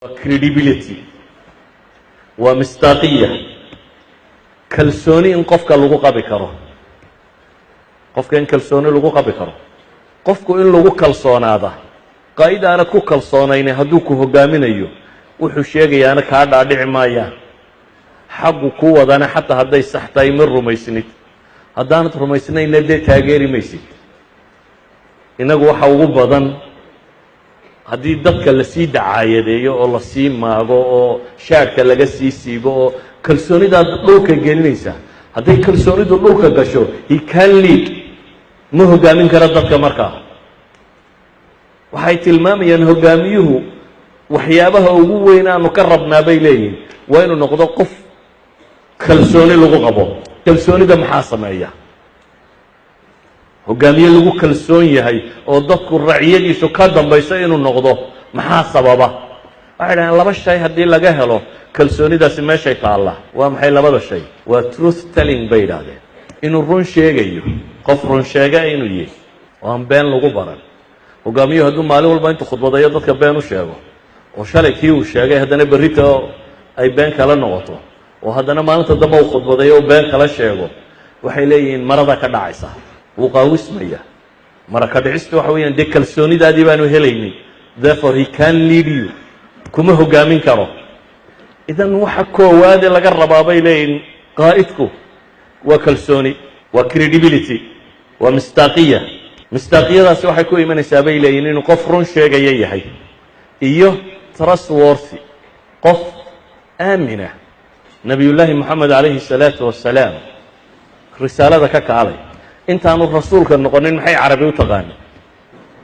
credibility ومصداقية kalsooni in qofka lagu qabi karo qofka in kalsooni lagu qabi karo qofku in lagu kalsoonaada qayd aanad ku kalsoonayn hadduu ku hogaaminayo wuxuu sheegayaana kaa dhaadhici maayaan xaqu ku wadana xataa hadday sax tahay ma rumaysnid haddaanad rumaysnayna dee taageeri maysid inagu waxa ugu badan haddii dadka lasii dacaayadeeyo oo lasii maago oo shaarka laga sii siibo oo kalsoonidaad dhulka gelinaysa hadday kalsoonidu dhulka gasho he can lead ma hogaamin kara dadka markaa waxay tilmaamayaan hogaamiyuhu waxyaabaha ugu weyn aanu ka rabnaa bay leeyihin waa inuu noqdo qof kalsooni lagu qabo kalsoonida maxaa sameeya hogaamiye lagu kalsoon yahay oo dadku raciyadiisu ka dambayso inuu noqdo maxaa sababa waxay dhahaan laba shay haddii laga helo kalsoonidaasi meeshay taalla waa maxay labada shay waa truth telling bay yidhaahdeen inuu run sheegayo qof run sheega inuu yahay oo aan been lagu baran hogaamiyuhu hadduu maalin walba intuu khudbadayo dadka been u sheego oo shalay kii uu sheegay haddana berrita ay been kala noqoto oo haddana maalinta dambe uu khudbadayo oo been kala sheego waxay leeyihiin marada ka dhacaysa wuu qaawismaya mara ka dhicistu waxa weeyaan dee kalsoonidaadii baanu helaynin therefore he can lead you kuma hogaamin karo idan waxa koowaade laga rabaa bay leeyihin qaa'idku waa kalsooni waa credibility waa mistaaqiya mistaaqiyadaasi waxay ku imanaysaa bay leeyihin inuu qof run sheegaya yahay iyo trustworthy qof aamina nabiyullaahi moxamed calayhi salaatu wassalaam risaalada ka kaalay intaanu rasuulka noqonin maxay carabi u taqaana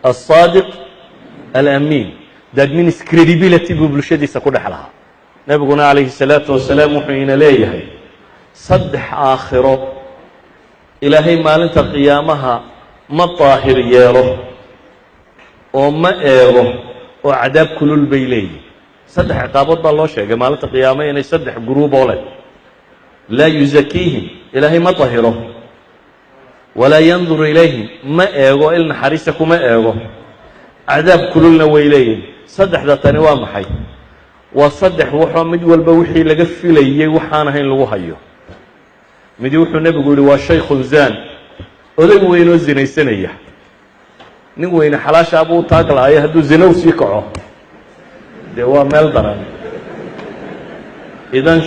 alsaadiq alamiin that means credibility buu bulshadiisa ku dhex lahaa nebiguna calayhi salaatu wasalaam wuxuu ina leeyahay saddex aakhiro ilaahay maalinta qiyaamaha ma daahir yeelo oo ma eego oo cadaab kulul bay leeyihin saddex ciqaabood baa loo sheegay maalinta qiyaama inay saddex guruuboo leh laa yuzakiihim ilaahay ma dahiro walaa yanduru ilayhim ma eego il naxariista kuma eego cadaab kululna way leeyihin saddexda tani waa maxay waa saddex waxoo mid walba wixii laga filayey waxaan ahayn lagu hayo midi wuxuu nebigu yihi waa shaykhun zaan odag weynoo zinaysanaya nin weyne xalaashaa buu taaglaayo hadduu zinow sii kaco dee waa meel daran idan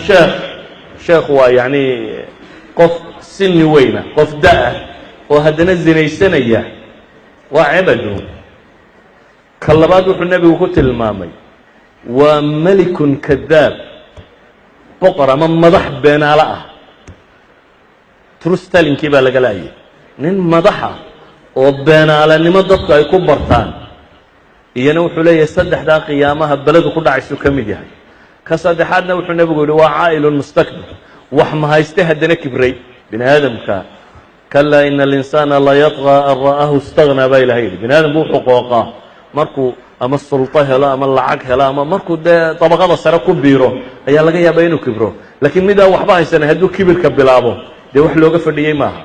sheekh waa yacni qof sinni weyna qof da-ah oo haddana zinaysanaya waa cebadu ka labaad wuxuu nebigu ku tilmaamay waa melikun kadaab boqor ama madax beenaalo ah trustalinkii baa laga laayay nin madaxa oo beenaalanimo dadku ay ku bartaan iyana wuxuu leeyahay saddexdaa qiyaamaha beledu ku dhacaysu ka mid yahay ka saddexaadna wuxuu nebigu yihi waa caa'ilun mustakbir wax mahayste haddana kibray bini aadamka kalaa ina alinsaana la yadqaa an ra'aahu istagnaa baa ilahay yidhi bini aadamku wuxuu qooqaa markuu ama sulto helo ama lacag helo ama markuu dee dabaqada sare ku biiro ayaa laga yaabaa inuu kibro laakiin midaan waxba haysanay hadduu kibirka bilaabo dee wax looga fadhiyey maaha